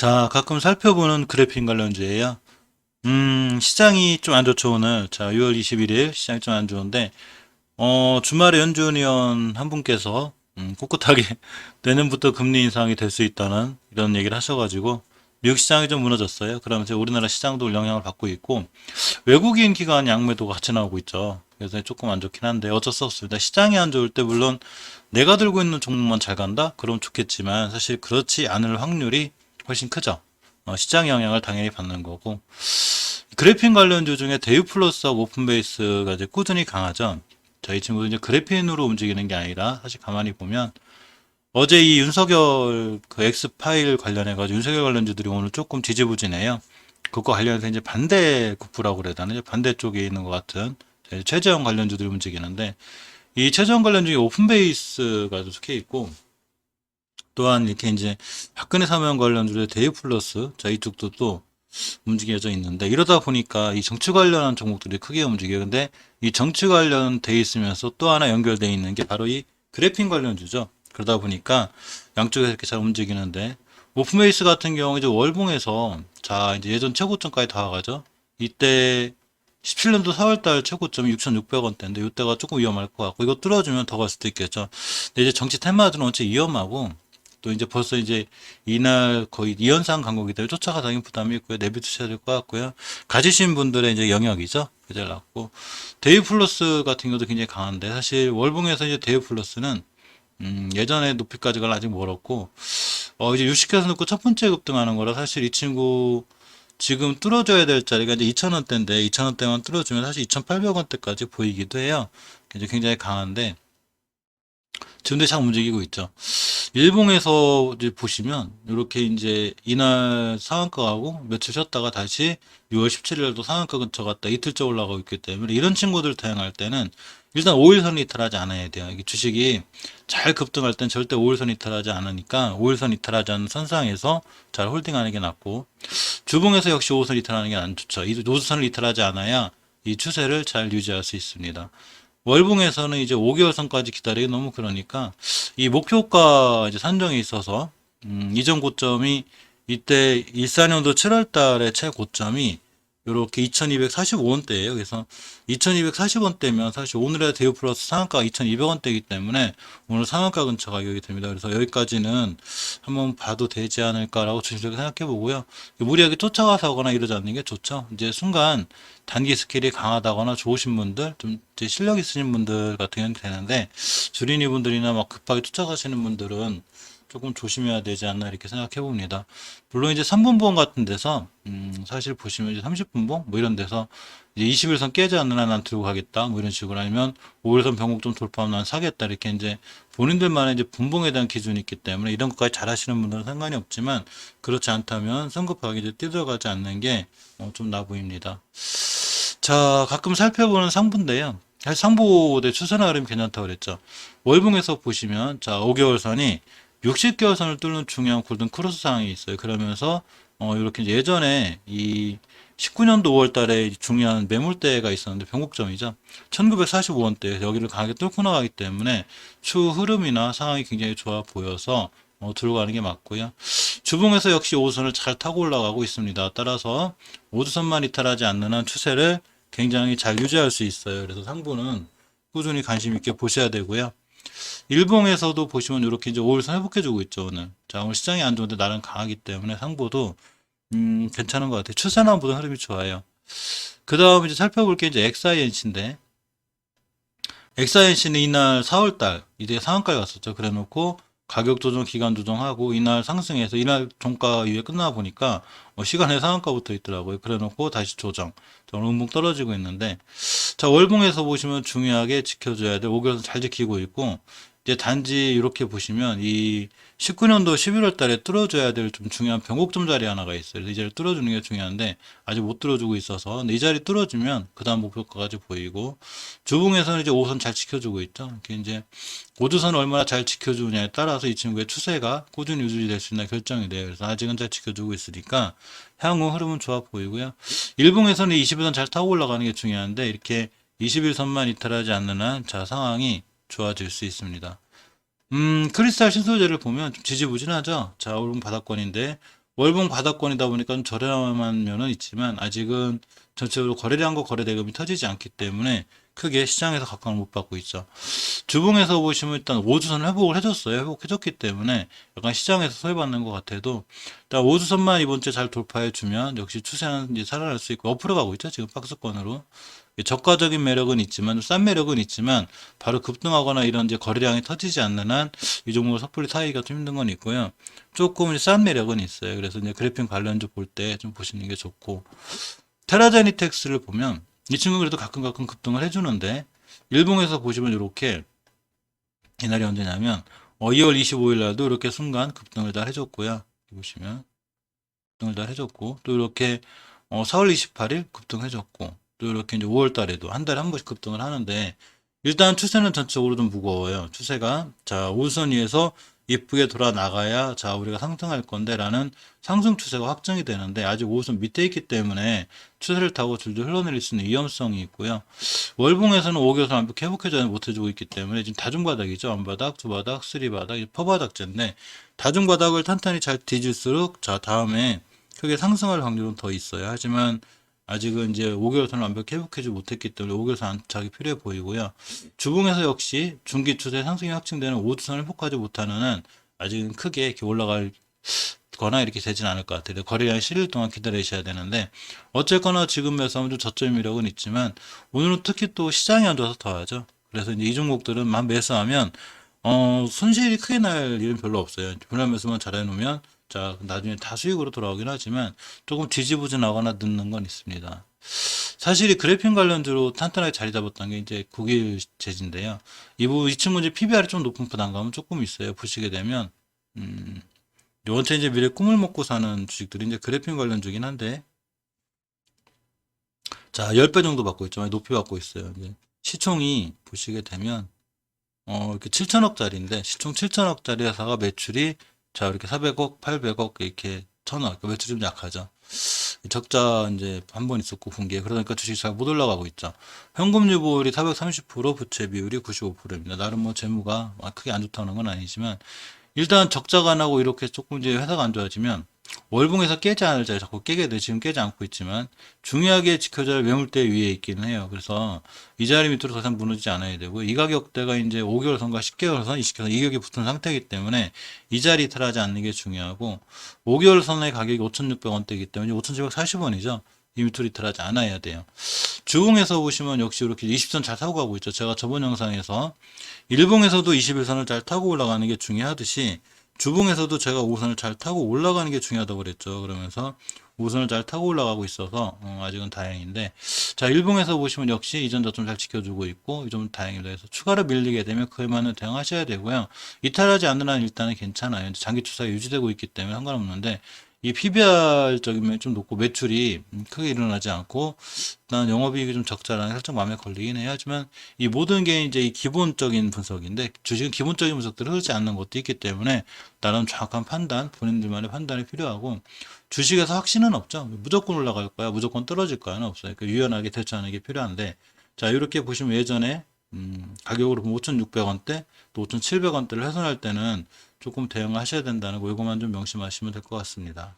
자, 가끔 살펴보는 그래픽 관련주예요. 시장이 좀 안 좋죠, 오늘. 자, 6월 21일 시장이 좀 안 좋은데, 주말에 연준 위원 한 분께서, 꿋꿋하게 내년부터 금리 인상이 될 수 있다는 이런 얘기를 하셔가지고, 미국 시장이 좀 무너졌어요. 그러면서 우리나라 시장도 영향을 받고 있고, 외국인 기관 양매도가 같이 나오고 있죠. 그래서 조금 안 좋긴 한데, 어쩔 수 없습니다. 시장이 안 좋을 때, 물론 내가 들고 있는 종목만 잘 간다? 그럼 좋겠지만, 사실 그렇지 않을 확률이 훨씬 크죠. 시장 영향을 당연히 받는 거고, 그래핀 관련주 중에 데이플러스하고 오픈베이스가 이제 꾸준히 강하죠. 저희 친구도 이제 그래핀으로 움직이는 게 아니라 사실 가만히 보면 어제 이 윤석열 그 엑스파일 관련해가지고 윤석열 관련주들이 오늘 조금 지지부진해요. 그거 관련해서 이제 반대 구프라고 그래야 되나? 반대쪽에 있는 것 같은 최재형 관련주들이 움직이는데 이 최재형 관련 중에 오픈베이스가 속해 있고 또한 이렇게 이제 박근혜 사면 관련주의 데이플러스 자 이쪽도 또 움직여져 있는데 이러다 보니까 이 정치 관련한 종목들이 크게 움직여요. 근데 이 정치 관련돼 있으면서 또 하나 연결돼 있는 게 바로 이 그래핀 관련주죠. 그러다 보니까 양쪽에서 이렇게 잘 움직이는데 오픈베이스 같은 경우 이제 월봉에서 자 이제 예전 최고점까지 다 와가죠. 이때 17년도 4월달 최고점이 6,600원대인데 이때가 조금 위험할 것 같고 이거 뚫어주면 더 갈 수도 있겠죠. 근데 이제 정치 테마들은 원체 위험하고 또 이제 벌써 이제 이날 거의 2연상 간거기 때문에 쫓아가다니 부담이 있고요. 내비두셔야 될 것 같고요. 가지신 분들의 이제 영역이죠. 그제 났고 데이플러스 같은 경우도 굉장히 강한데 사실 월봉에서 이제 데이플러스는 예전에 높이까지가 아직 멀었고 이제 유식해서 놓고 첫 번째 급등하는 거라 사실 이 친구 지금 뚫어줘야 될 자리가 이제 2,000원대인데 2,000원대만 뚫어주면 사실 2,800원대까지 보이기도 해요. 이제 굉장히 강한데 지금도 잘 움직이고 있죠. 일봉에서 이제 보시면 이렇게 이제 이날 상한가하고 며칠 쉬었다가 다시 6월 17일도 상한가 근처 갔다 이틀째 올라가고 있기 때문에 이런 친구들 대응할 때는 일단 5일선 이탈하지 않아야 돼요. 이게 주식이 잘 급등할 땐 절대 5일선 이탈하지 않으니까 5일선 이탈하지 않는 선상에서 잘 홀딩하는 게 낫고 주봉에서 역시 5선 이탈하는 게 안 좋죠. 이 노선을 이탈하지 않아야 이 추세를 잘 유지할 수 있습니다. 월봉에서는 이제 5개월 선까지 기다리기 너무 그러니까 이 목표가 이제 산정에 있어서 이전 고점이 이때 14년도 7월 달에 최고점이 요렇게 2245원대예요. 그래서 2240원대면 사실 오늘의 대우 플러스 상한가가 2200원대이기 때문에 오늘 상한가 근처 가격이 됩니다. 그래서 여기까지는 한번 봐도 되지 않을까라고 조심스럽게 생각해 보고요. 무리하게 쫓아가서 하거나 이러지 않는 게 좋죠. 이제 순간 단기 스킬이 강하다거나 좋으신 분들, 좀 이제 실력 있으신 분들 같은 경우는 되는데 주린이 분들이나 막 급하게 쫓아가시는 분들은 조금 조심해야 되지 않나 이렇게 생각해 봅니다. 물론 이제 3분봉 같은 데서 사실 보시면 이제 30분봉 뭐 이런 데서 이제 21선 깨지 않는 한 난 들고 가겠다 뭐 이런 식으로 아니면 5일선 변곡점 돌파하면 난 사겠다 이렇게 이제 본인들만의 이제 분봉에 대한 기준이 있기 때문에 이런 것까지 잘 하시는 분들은 상관이 없지만 그렇지 않다면 성급하게 이제 뛰어들어가지 않는 게 좀 나 보입니다. 자, 가끔 살펴보는 상부인데요. 사실 상부의 추세나 흐름이 괜찮다고 그랬죠. 월봉에서 보시면 자 5개월 선이 60개월 선을 뚫는 중요한 골든 크로스 상황이 있어요. 그러면서 이렇게 예전에 이 19년도 5월 달에 중요한 매물대가 있었는데 변곡점이죠. 1945원대 여기를 강하게 뚫고 나가기 때문에 추후 흐름이나 상황이 굉장히 좋아 보여서 들고 가는 게 맞고요. 주봉에서 역시 5선을 잘 타고 올라가고 있습니다. 따라서 5주선만 이탈하지 않는 한 추세를 굉장히 잘 유지할 수 있어요. 그래서 상부는 꾸준히 관심 있게 보셔야 되고요. 일봉에서도 보시면 이렇게 이제 5일선 회복해주고 있죠, 오늘. 자, 오늘 시장이 안 좋은데 나름 강하기 때문에 상보도, 괜찮은 것 같아요. 추세나 보다 흐름이 좋아요. 그 다음 이제 살펴볼 게 이제 XINC인데, XINC는 이날 4월달, 이제 상한가에 갔었죠. 그래 놓고, 가격 조정, 기간 조정하고, 이날 상승해서, 이날 종가 이후에 끝나 보니까, 시간에 상한가부터 있더라고요. 그래 놓고 다시 조정. 웅붕 떨어지고 있는데, 자, 월봉에서 보시면 중요하게 지켜줘야 돼. 5개월선 잘 지키고 있고, 이제 단지 이렇게 보시면 이 19년도 11월 달에 뚫어줘야 될 좀 중요한 변곡점 자리 하나가 있어요. 이 자리 뚫어주는 게 중요한데 아직 못 뚫어주고 있어서 근데 이 자리 뚫어주면 그 다음 목표가까지 보이고 주봉에서는 이제 5선 잘 지켜주고 있죠. 이렇게 이제 5주선 얼마나 잘 지켜주느냐에 따라서 이 친구의 추세가 꾸준히 유지될 수 있나 결정이 돼요. 그래서 아직은 잘 지켜주고 있으니까 향후 흐름은 좋아 보이고요. 일봉에서는 21선 잘 타고 올라가는 게 중요한데 이렇게 21선만 이탈하지 않는 한 자 상황이 좋아질 수 있습니다. 크리스탈 신소재를 보면 좀 지지부진하죠. 자, 오른 바닥권인데 월봉 바닥권이다 보니까 좀 저렴한 면은 있지만 아직은 전체적으로 거래량과 거래대금이 터지지 않기 때문에 크게 시장에서 각광을 못 받고 있죠. 주봉에서 보시면 일단 5주선 회복을 해줬어요. 회복해줬기 때문에 약간 시장에서 소외받는 것 같아도 일단 5주선만 이번 주에 잘 돌파해주면 역시 추세는 이제 살아날 수 있고 옆으로 가고 있죠. 지금 박스권으로. 저가적인 매력은 있지만 좀 싼 매력은 있지만 바로 급등하거나 이런 이제 거래량이 터지지 않는 한 이 종목 섣불리 사기가 좀 힘든 건 있고요. 조금 싼 매력은 있어요. 그래서 이제 그래픽 관련주 볼 때 좀 보시는 게 좋고 테라제니텍스를 보면 이 친구는 그래도 가끔 급등을 해주는데 일봉에서 보시면 이렇게 이날이 언제냐면 2월 25일 날도 이렇게 순간 급등을 다 해줬고요. 보시면 급등을 다 해줬고 또 이렇게 4월 28일 급등해줬고 또 이렇게 이제 5월 달에도 한 달에 한 번씩 급등을 하는데 일단 추세는 전체적으로 좀 무거워요. 추세가 자 5선 위에서 이쁘게 돌아 나가야 자 우리가 상승할 건데라는 상승 추세가 확정이 되는데 아직 5선 밑에 있기 때문에 추세를 타고 줄줄 흘러내릴 수 있는 위험성이 있고요. 월봉에서는 5개선 완벽히 회복해줘야 못해주고 있기 때문에 지금 다중바닥이죠. 원바닥, 두바닥, 쓰리바닥, 퍼바닥제인데 다중바닥을 탄탄히 잘 뒤질수록 자 다음에 크게 상승할 확률은 더 있어요. 하지만 아직은 이제 5개월선을 완벽히 회복하지 못했기 때문에 5개월선 안착이 필요해 보이고요. 주봉에서 역시 중기 추세 상승이 확증되는 5주선을 회복하지 못하는 한 아직은 크게 이렇게 올라갈 거나 이렇게 되진 않을 것 같아요. 거래량이 실릴 동안 기다리셔야 되는데 어쨌거나 지금 매수하면 좀 저점 매력은 있지만 오늘은 특히 또 시장이 안 좋아서 더하죠. 그래서 이제 이 종목들은 만 매수하면 손실이 크게 날 일은 별로 없어요. 분할 매수만 잘 해놓으면 자 나중에 다 수익으로 돌아오긴 하지만 조금 뒤지부진하거나 늦는 건 있습니다. 사실 이 그래핀 관련주로 탄탄하게 자리 잡았던 게 이제 국일 제지인데요. 이 친구 이제 PBR이 좀 높은 부담감은 조금 있어요. 보시게 되면 원체 이제 미래 꿈을 먹고 사는 주식들이 이제 그래핀 관련주긴 한데 자 10배 정도 받고 있죠. 많이 높이 받고 있어요. 이제 시총이 보시게 되면 이렇게 7천억짜리인데 시총 7천억짜리 회사가 매출이 자 이렇게 400억, 800억 이렇게 천억 그러니까 매출이 좀 약하죠. 적자 이제 한 번 있었고 분기에 그러니까 주식이 잘 못 올라가고 있죠. 현금 유보율이 430%, 부채 비율이 95%입니다. 나름 뭐 재무가 크게 안 좋다는 건 아니지만 일단 적자가 나고 이렇게 조금 이제 회사가 안 좋아지면 월봉에서 깨지 않을 자리 자꾸 깨게 돼. 지금 깨지 않고 있지만 중요하게 지켜져야 할 매물대 위에 있기는 해요. 그래서 이 자리 밑으로 더 이상 무너지지 않아야 되고 이 가격대가 이제 5개월 선과 10개월 선, 20개월 선 이 가격이 붙은 상태이기 때문에 이 자리 이탈하지 않는 게 중요하고 5개월 선의 가격이 5,600원대이기 때문에 5,740원이죠. 이 밑으로 이탈하지 않아야 돼요. 주봉에서 보시면 역시 이렇게 20선 잘 타고 가고 있죠. 제가 저번 영상에서 일봉에서도 21선을 잘 타고 올라가는 게 중요하듯이 주봉에서도 제가 5선을 잘 타고 올라가는 게 중요하다고 그랬죠. 그러면서 5선을 잘 타고 올라가고 있어서 아직은 다행인데 자 일봉에서 보시면 역시 이전 저점 잘 지켜주고 있고 이 점은 다행입니다. 그래서 추가로 밀리게 되면 그에 맞는 대응하셔야 되고요. 이탈하지 않는 한 일단은 괜찮아요. 장기 추세가 유지되고 있기 때문에 상관없는데 이 PBR적인 면이 좀 높고 매출이 크게 일어나지 않고 일단 영업이익이 좀 적자라는 게 살짝 마음에 걸리긴 해요. 하지만 이 모든 게 이제 이 기본적인 분석인데 주식은 기본적인 분석들을 흐르지 않는 것도 있기 때문에 나름 정확한 판단, 본인들만의 판단이 필요하고 주식에서 확신은 없죠. 무조건 올라갈 거야, 무조건 떨어질 거야는 없어요. 그 유연하게 대처하는 게 필요한데 자 이렇게 보시면 예전에 가격으로 보면 5,600원대 또 5,700원대를 훼손할 때는 조금 대응하셔야 된다는 거 이것만 좀 명심하시면 될 것 같습니다.